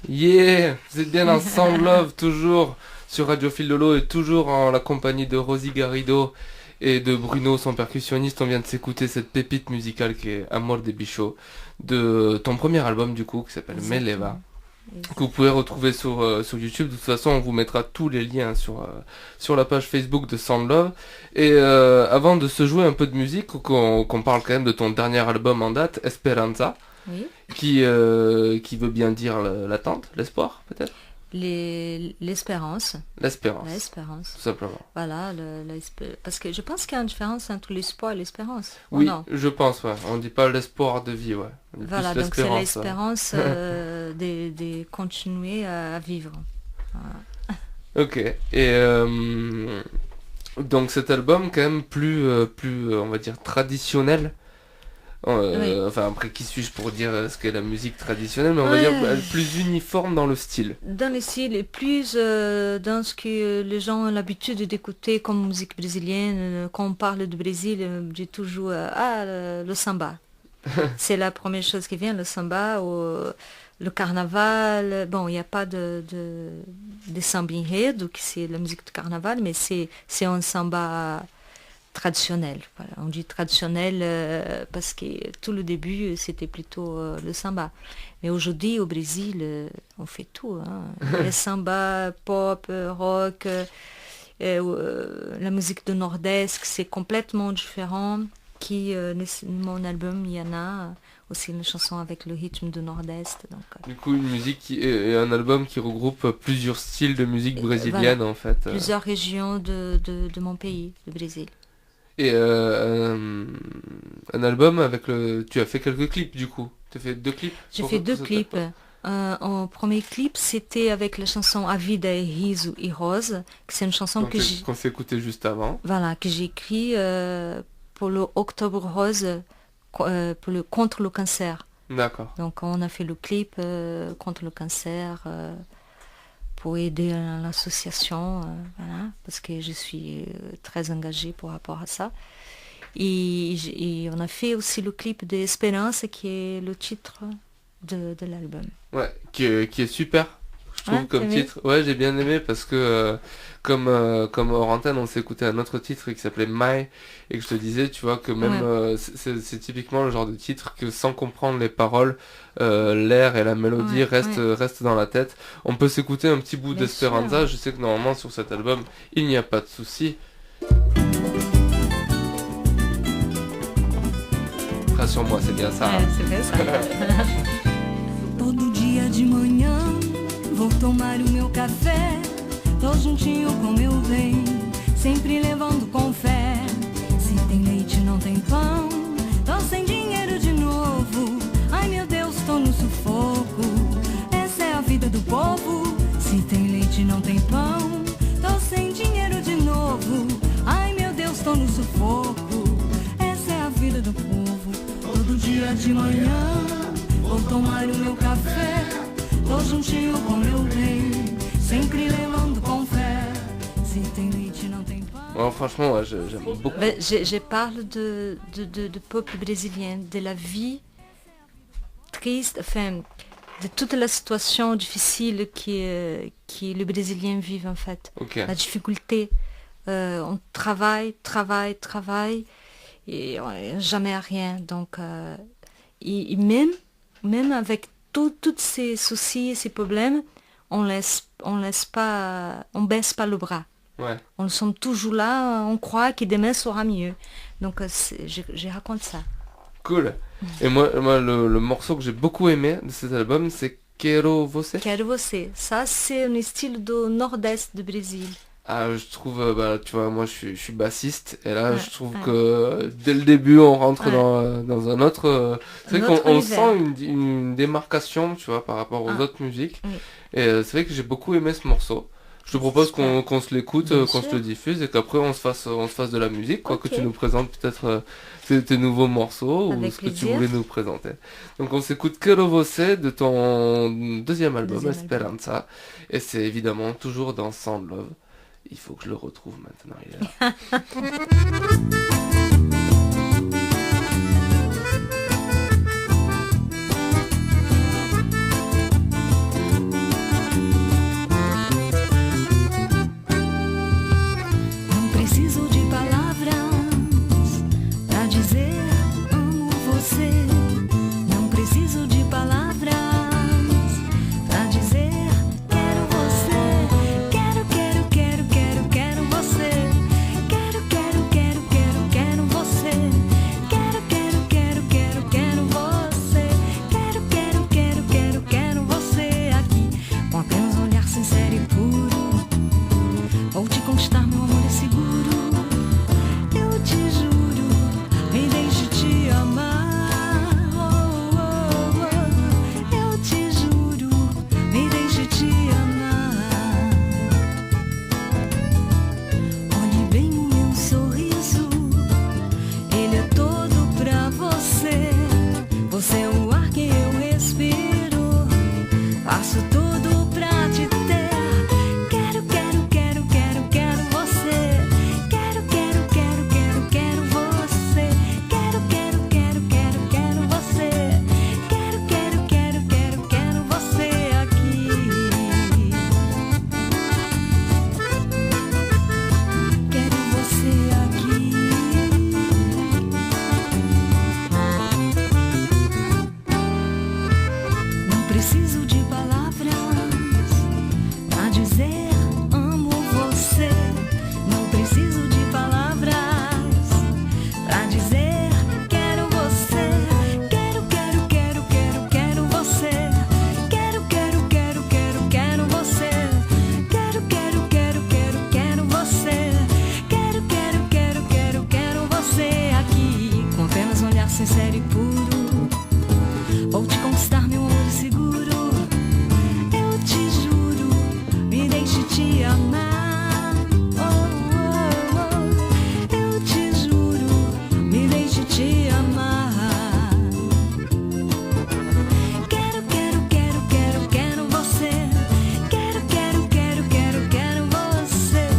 B: Yeah, vous êtes bien dans Sound Love, toujours sur Radio Fil de l'eau et toujours en la compagnie de Rosie Garrido et de Bruno, son percussionniste. On vient de s'écouter cette pépite musicale qui est Amor de Bicho, de ton premier album du coup, qui s'appelle Meleva, que vous pouvez retrouver sur YouTube. De toute façon, on vous mettra tous les liens sur la page Facebook de Sound Love. Et avant de se jouer un peu de musique, qu'on parle quand même de ton dernier album en date, Esperanza,
E: Oui.
B: qui veut bien dire l'attente, l'espoir peut-être.
E: L'espérance.
B: L'espérance.
E: L'espérance.
B: Tout simplement.
E: Voilà, parce que je pense qu'il y a une différence entre l'espoir et l'espérance.
B: Oui,
E: non
B: je pense, ouais. On dit pas l'espoir de vie, ouais. On dit
E: voilà,
B: plus
E: donc c'est
B: l'espérance.
E: l'espérance de continuer à vivre. Voilà.
B: Ok. Et donc cet album quand même plus on va dire traditionnel.
E: Oui.
B: Enfin après qui suis-je pour dire ce qu'est la musique traditionnelle, mais on va dire plus uniforme dans le style.
E: Dans le style et plus dans ce que les gens ont l'habitude d'écouter comme musique brésilienne. Quand on parle du Brésil, j'ai toujours le samba. C'est la première chose qui vient, le samba, le carnaval. Bon, il n'y a pas de samba enredo, qui c'est la musique de carnaval, mais c'est un samba traditionnel. Voilà. On dit traditionnel parce que tout le début c'était plutôt le samba. Mais aujourd'hui au Brésil on fait tout. Hein. Le samba, pop, rock, la musique du Nord-Est, c'est complètement différent. Mon album, il y en a aussi une chanson avec le rythme du Nord-Est. Donc,
B: du coup une musique et un album qui regroupe plusieurs styles de musique brésilienne voilà, en fait.
E: Plusieurs régions de mon pays, le Brésil.
B: Et un album avec tu as fait quelques clips du coup. Tu as fait 2 clips.
E: J'ai fait 2 clips. En premier clip, c'était avec la chanson A Vida é Riso e Rosa, que c'est une chanson
B: qu'on s'est écouté juste avant.
E: Voilà, que j'ai écrit pour le Octobre Rose, contre le cancer.
B: D'accord.
E: Donc on a fait le clip contre le cancer. Pour aider l'association, voilà, parce que je suis très engagée par rapport à ça. Et on a fait aussi le clip d'Espérance, qui est le titre de l'album.
B: Ouais, qui est super, je trouve, comme titre. Ouais, j'ai bien aimé parce que comme hors antenne, on s'est écouté un autre titre qui s'appelait My, et que je te disais, tu vois, que même c'est typiquement le genre de titre que sans comprendre les paroles, l'air et la mélodie restent dans la tête. On peut s'écouter un petit bout d'Esperanza. Je sais que normalement sur cet album, il n'y a pas de souci. Rassure-moi, c'est bien ça.
E: C'est bien ça.
J: Todo dia de manhã vou tomar o meu café. Tô juntinho com meu bem, sempre levando com fé. Se tem leite não tem pão, tô sem dinheiro de novo. Ai meu Deus, tô no sufoco. Essa é a vida do povo. Se tem leite não tem pão, tô sem dinheiro de novo. Ai meu Deus, tô no sufoco. Essa é a vida do povo. Todo dia de manhã vou tomar o meu café. Tô juntinho com meu bem, sempre levando com fé. Se tem leite não tem pão.
B: Ouais, franchement, ouais, j'aime beaucoup.
E: Ben, je parle de peuple brésilien, de la vie triste, enfin, de toute la situation difficile qui les Brésiliens vivent en fait.
B: Ok.
E: La difficulté, on travaille, et jamais rien. Donc, et même avec tous ces soucis, ces problèmes, on baisse pas le bras.
B: Ouais.
E: On sommes toujours là, on croit que demain sera mieux. Donc je raconte ça.
B: Cool. Et moi le morceau que j'ai beaucoup aimé de cet album, c'est Quero Você.
E: Quero Você. Ça, c'est un style du nord-est du Brésil.
B: Ah, je trouve, tu vois, moi je suis bassiste, et là je trouve que dès le début on rentre dans un autre... c'est vrai qu'on sent une démarcation, tu vois, par rapport aux autres musiques.
E: Oui.
B: Et c'est vrai que j'ai beaucoup aimé ce morceau. Je te propose qu'on se l'écoute, qu'on se le diffuse, et qu'après on se fasse de la musique, quoi, que tu nous présentes peut-être tes nouveaux morceaux,
E: avec
B: ou ce
E: plaisir.
B: que tu voulais nous présenter. Donc on s'écoute Quero Você de ton deuxième album, Esperanza, et c'est évidemment toujours dans Sound Love. Il faut que je le retrouve maintenant, il est là.
J: Não preciso de palavras pra dizer amo você. Não preciso de palavras pra dizer quero você. Quero você. Quero você. Quero você. Quero você aqui. Com apenas um olhar sincero e puro. Vou te conquistar, meu amor é seguro. Eu te juro, me deixe te amar. Eu te juro, me deixe te amar. Olhe bem o meu sorriso, ele é todo pra você. Você é o ar que eu respiro, faço tudo pra te ter. Quero você. Quero você. Quero você. Quero você aqui. Quero você aqui. Não preciso de palavras pra dizer amo você. Não preciso de palavras pra dizer quero você. Quero você. Quero você. Quero você. Quero você aqui. Com apenas um olhar sincero e puro. Vou te conquistar, meu amor seguro. Eu te juro, me deixe te amar. Eu te juro, me deixe te amar. Quero você. Quero você.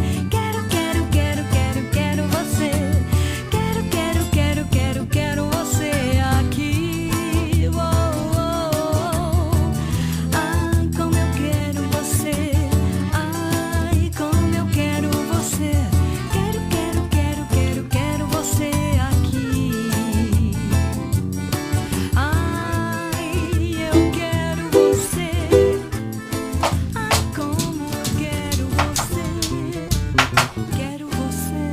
J: Quero você. Quero você aqui. Ai, como eu quero você. Ai, como eu quero você. Quero você aqui. Ai, eu quero você. Ai, como eu quero você. Quero você.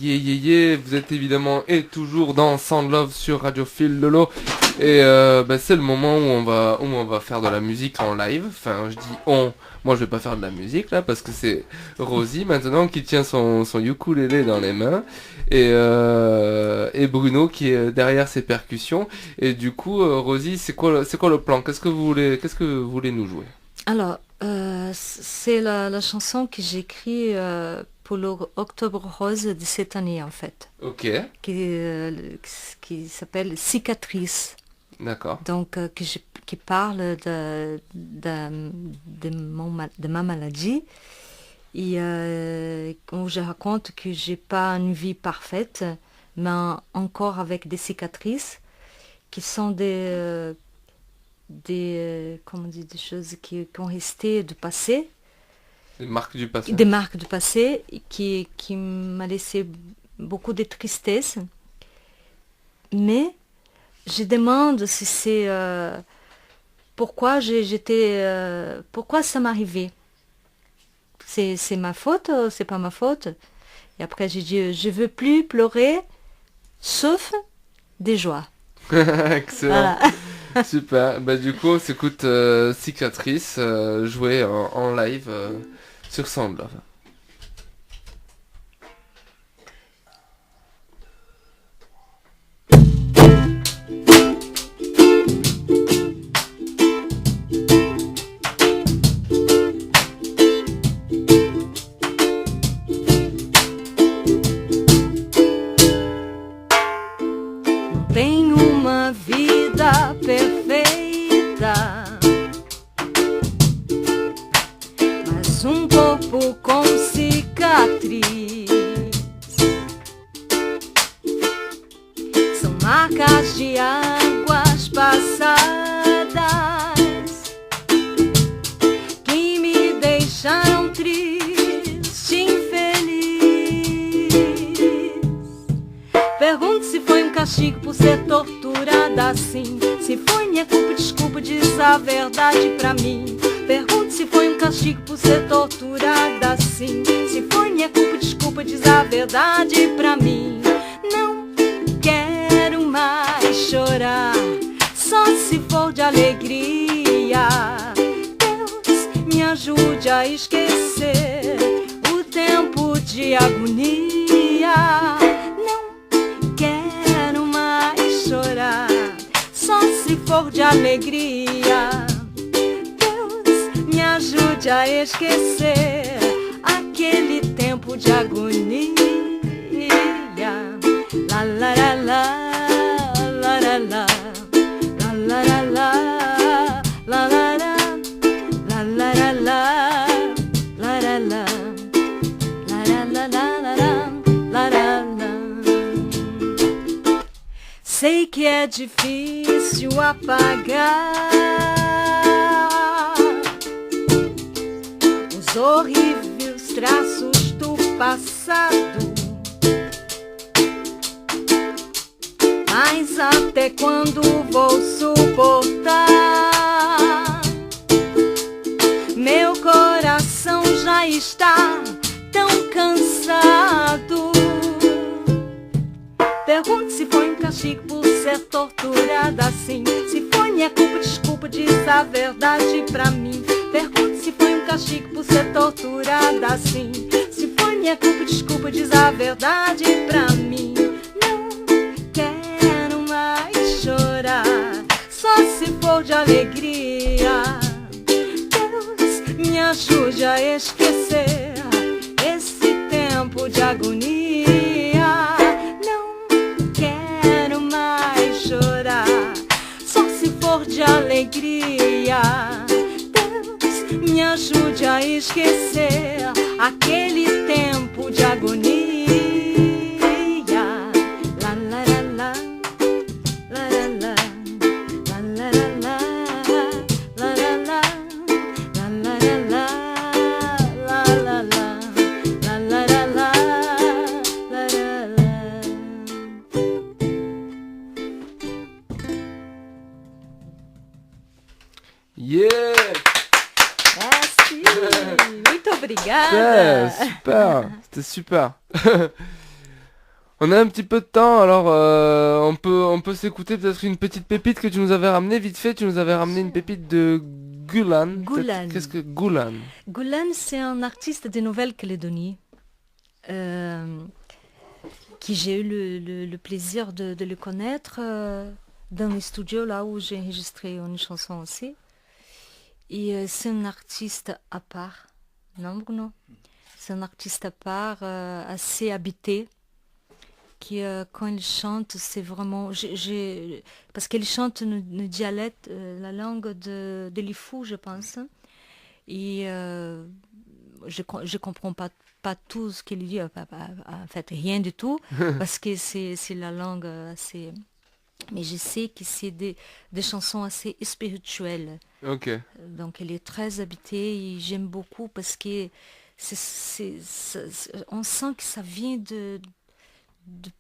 B: Yeah, vous êtes évidemment et toujours dans Sound Love sur Radio Fil Lolo. Et c'est le moment où on va faire de la musique en live. Enfin, je dis on. Moi, je vais pas faire de la musique là parce que c'est Rosie maintenant qui tient son ukulélé dans les mains et Bruno qui est derrière ses percussions. Et du coup, Rosie, c'est quoi le plan? Qu'est-ce que vous voulez nous jouer?
E: Alors, c'est la chanson que j'ai écrite pour l'Octobre Rose de cette année en fait.
B: Ok.
E: Qui s'appelle Cicatrice.
B: D'accord.
E: Donc, qui parle de ma maladie et où je raconte que j'ai pas une vie parfaite, mais encore avec des cicatrices qui sont comment dire, des choses qui ont resté du passé.
B: Des marques du passé.
E: Des marques du passé qui m'a laissé beaucoup de tristesse. Mais je demande si c'est pourquoi pourquoi ça m'arrivait. C'est ma faute ou c'est pas ma faute? Et après j'ai dit je veux plus pleurer sauf des joies.
B: Excellent. Voilà. Super. Bah, du coup on s'écoute Cicatrice jouée en live sur Sound Love.
J: Tenho uma vida perfeita, mas um corpo com cicatriz. São marcas de águas passadas que me deixaram triste, infeliz. Pergunto se foi um castigo por ser torturada assim. Se foi minha culpa, desculpa, diz a verdade pra mim. Pergunto se foi um castigo por ser torturada assim. Se foi minha culpa, desculpa, diz a verdade pra mim. Não quero mais chorar, só se for de alegria. Deus me ajude a esquecer o tempo de agonia. Quero mais chorar, só se for de alegria. Deus me ajude a esquecer aquele tempo de agonia. La la la la, la la la, la la la la, la la la, la la la la, la la la, la la la la, la la la. Sei que é difícil apagar os horríveis traços do passado, mas até quando vou suportar? Meu coração já está tão cansado. Pergunto se foi um castigo por ser torturada assim. Se foi minha culpa, desculpa, diz a verdade pra mim. Pergunto se foi um castigo por ser torturada assim. Se foi minha culpa, desculpa, diz a verdade pra mim. Não quero mais chorar, só se for de alegria. Deus me ajude a esquecer esse tempo de agonia. Chorar, só se for de alegria. Deus me ajude a esquecer aquele tempo de agonia. La la la la, la la la, la la la la, la la la, la la la, la la la, la la la.
B: Yeah!
E: Merci! Muito obrigada!
B: Ouais, super! C'était super! On a un petit peu de temps, alors on peut s'écouter peut-être une petite pépite que tu nous avais ramenée, vite fait, tu nous avais ramené une pépite de Gulan.
E: Gulan.
B: Qu'est-ce que Gulan?
E: Gulan, c'est un artiste de Nouvelle-Calédonie qui j'ai eu le plaisir de le connaître dans les studios là où j'ai enregistré une chanson aussi. Et c'est un artiste à part, non Bruno? C'est un artiste à part, assez habité, qui quand il chante, c'est vraiment... parce qu'il chante le dialecte, la langue de l'Ifou, je pense. Et je comprends pas tout ce qu'il dit, en fait rien du tout, parce que c'est la langue assez... Mais je sais que c'est des chansons assez spirituelles.
B: Ok.
E: Donc elle est très habitée et j'aime beaucoup parce que on sent que ça vient de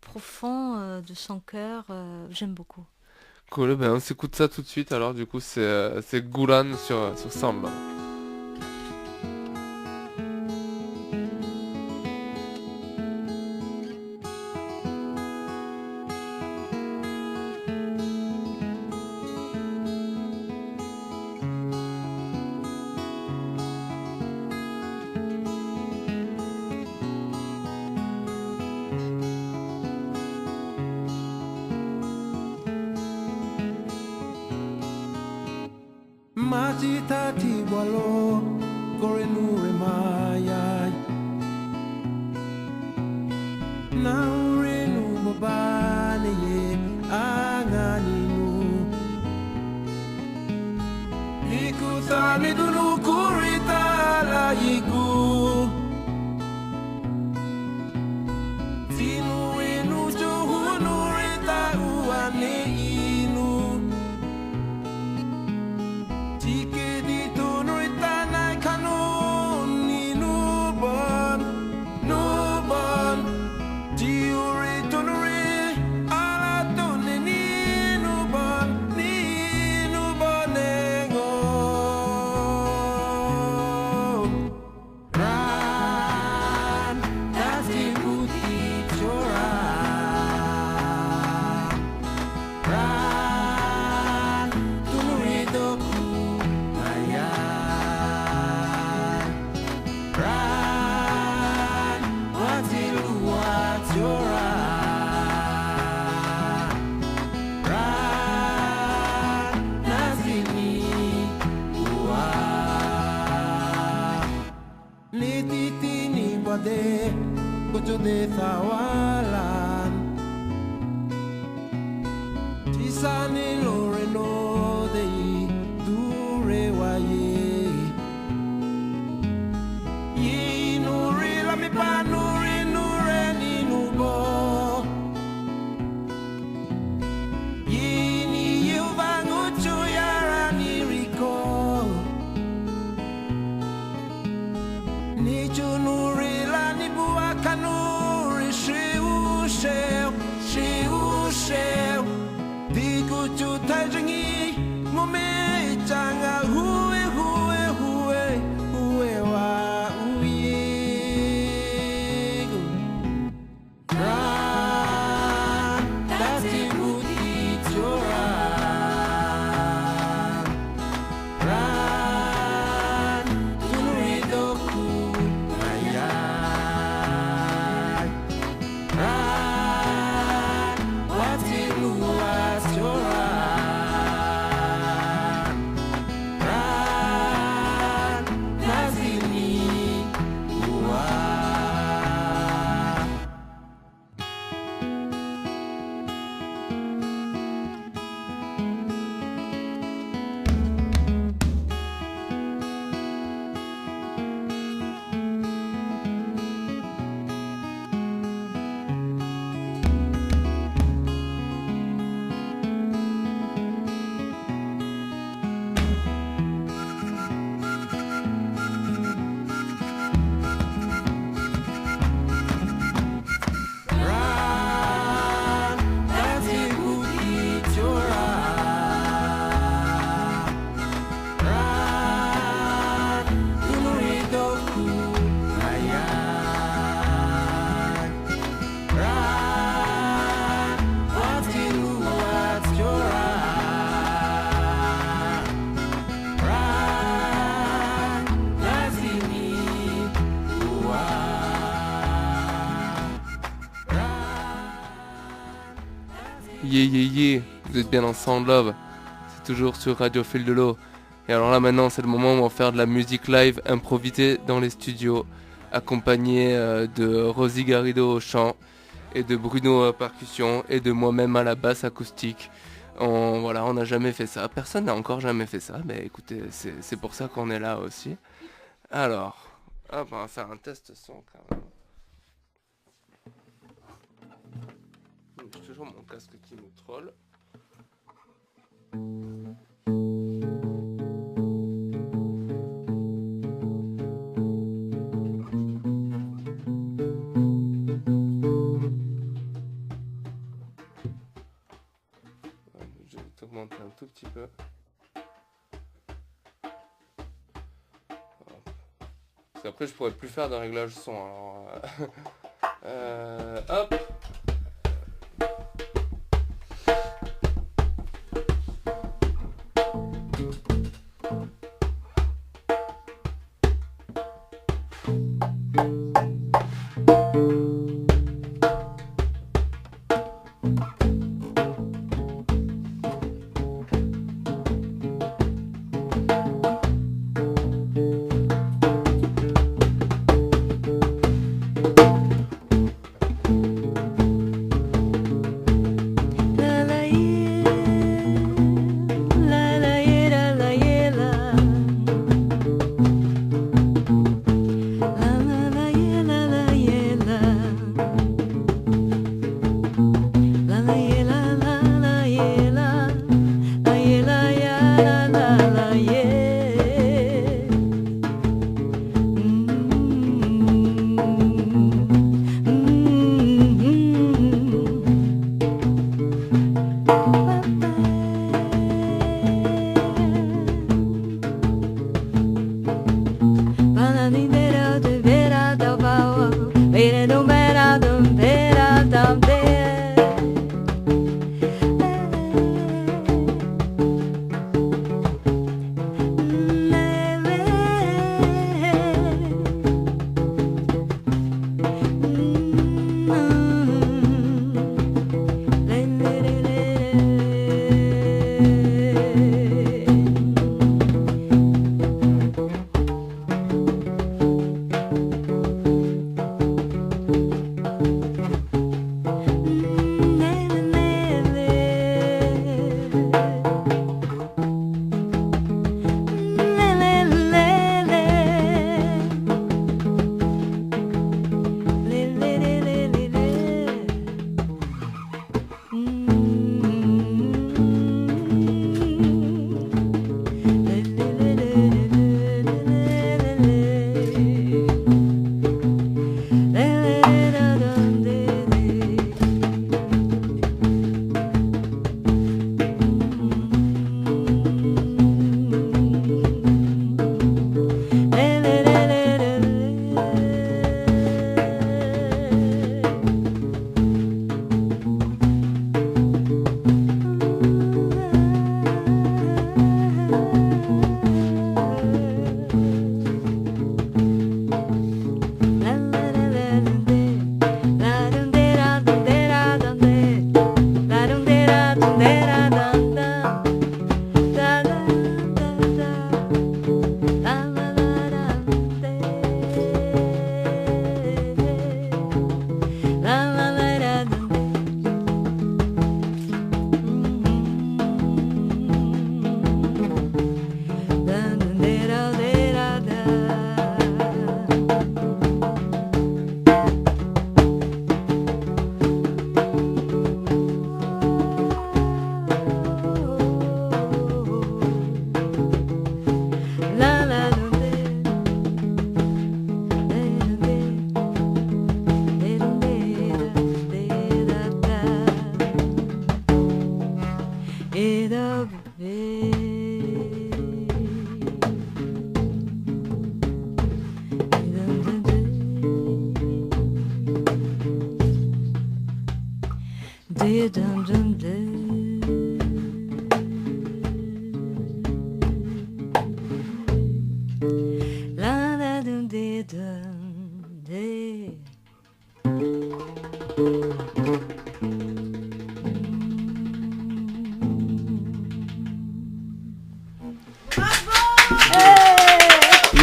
E: profond de son cœur. J'aime beaucoup.
B: Cool, ben on s'écoute ça tout de suite. Alors du coup c'est Goulan sur Sound Love.
K: Majitati walo korenure mayai Naurenu babane ye anganinu Ikuthani dulu kurita la yigu Tinu inu juhunu rita uane inu Kutu de Thawalan Tisani Loreno de Dure Waye Yi Nuri la mi pa Nuri Nure ni nubo Yi ni Yuvangu Chuyara ni Riko Ni Junuri la ni Bua Kanuri Shiu Sheu Diku Chu Tajangi Mume Changa Hue Wa Uye Ran Tati Uti Chora Ran Tunuri Doku Ayai Ran Wati Luas Chora Ran Nazini Ua Ran Tati Uti Chora Ran Tunuri Doku Ayai Ran Wati Luas Chora Ran Nazini Ua
B: Yeah, vous êtes bien dans Sound Love, c'est toujours sur Radio Fil de l'eau. Et alors là maintenant c'est le moment où on va faire de la musique live improvisée dans les studios, accompagné de Rosie Garrido au chant, et de Bruno à percussion, et de moi-même à la basse acoustique. On n'a jamais fait ça, personne n'a encore jamais fait ça, mais écoutez, c'est pour ça qu'on est là aussi. Alors, Ah, bah, on va faire un test son quand même. J'ai toujours mon casque qui me troll. Je vais t'augmenter un tout petit peu. Parce qu'après je pourrais plus faire de réglage son. Alors, hop.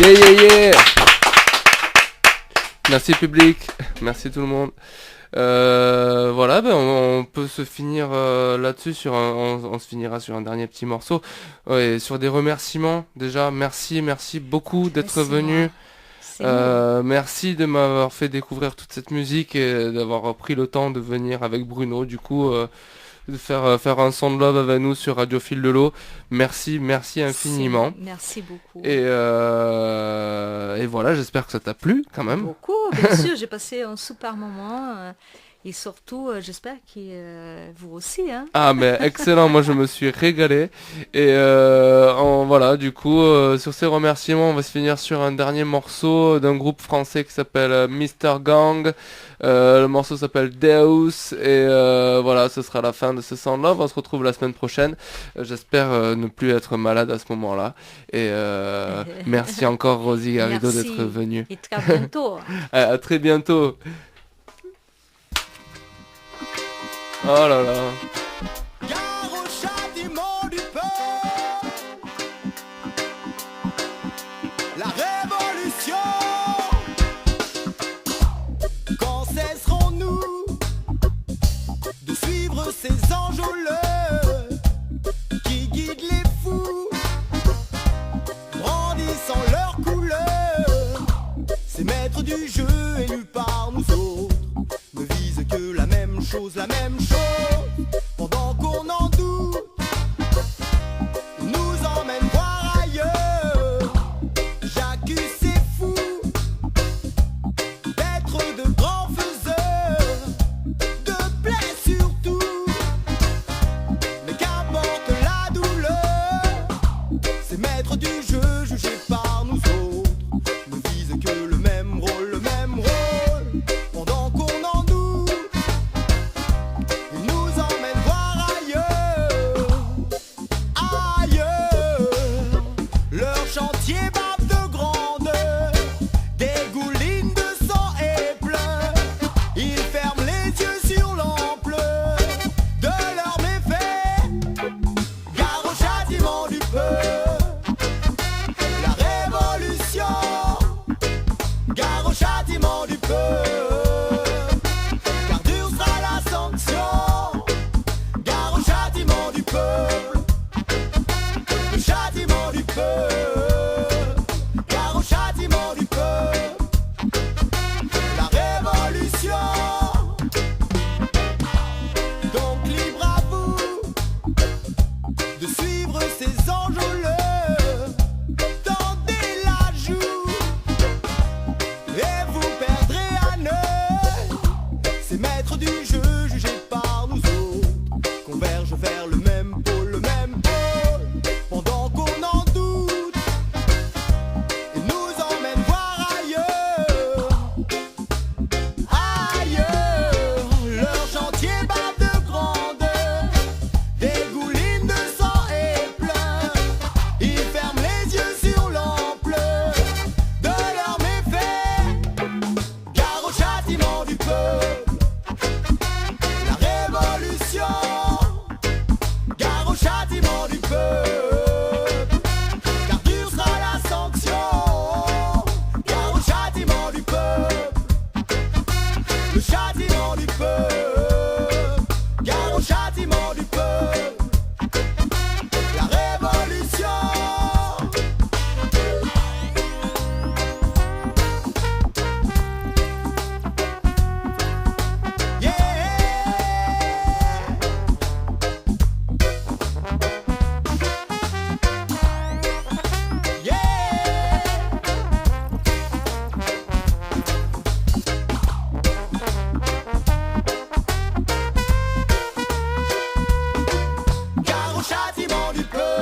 B: Yeah, yeah, yeah. Merci public, merci tout le monde. Voilà, ben on peut se finir là-dessus on se finira sur un dernier petit morceau. Ouais, sur des remerciements déjà. Merci beaucoup d'être venu. Merci de m'avoir fait découvrir toute cette musique et d'avoir pris le temps de venir avec Bruno, du coup, de faire un son de love avec nous sur Radio Fil de l'eau. Merci infiniment.
E: Merci beaucoup.
B: Et voilà, j'espère que ça t'a plu quand même.
E: Beaucoup, bien sûr, j'ai passé un super moment. Et surtout, j'espère que vous aussi. Hein.
B: Ah, mais excellent, moi je me suis régalé. Et voilà, du coup, sur ces remerciements, on va se finir sur un dernier morceau d'un groupe français qui s'appelle Mr. Gang. Le morceau s'appelle Deus. Et voilà, ce sera la fin de ce Sound Love. On se retrouve la semaine prochaine. J'espère ne plus être malade à ce moment-là. Et merci encore, Rosie Garrido, d'être venue.
E: Et très bientôt.
B: À très bientôt. Oh là là.
K: Gare au châtiment du peuple, la révolution. Quand cesserons-nous de suivre ces enjôleurs qui guident les fous, brandissant leurs couleurs? Ces maîtres du jeu élus par nous autres ne visent que la même chose, pendant qu'on en doute, ils nous emmènent voir ailleurs. J'accuse ces fous d'être de grands faiseurs de plaies surtout, mais qu'importe la douleur, ces maîtres du jeu jugés par nous autres ne visent que le même rôle, pendant qu'on en doute. Ils nous emmènent voir ailleurs. Leur chantier bave de grandeur, dégouline de sang et pleurs. Ils ferment les yeux sur l'ampleur de leurs méfaits. Gare au châtiment du peuple, la révolution. Gare au châtiment du peuple. Le châtiment du peuple, car au châtiment du peuple, la révolution. Donc libre à vous de suivre ces enjôleurs, tendez la joue et vous perdrez un œil. Ces maîtres du jeu jugés par nous autres convergent vers le même pôle, pendant qu'on en doute. Ils nous emmènent voir ailleurs. Leur chantier bave de grandeur, dégouline de sang et pleurs. Ils ferment les yeux sur l'ampleur de leurs méfaits. Gare au châtiment du peuple, la révolution. Gare au châtiment du peuple, car dure sera la sanction. Gare au châtiment du peuple, le châtiment du peuple. Gare au châtiment du peuple, la révolution. Gare au châtiment du peuple,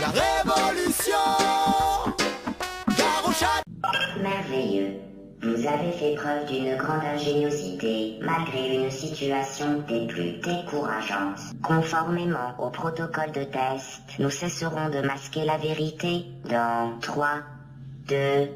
K: la révolution. Gare au châtiment.
A: Merveilleux. Vous avez fait preuve d'une grande ingéniosité, malgré une situation des plus décourageantes. Conformément au protocole de test, nous cesserons de masquer la vérité dans 3, 2...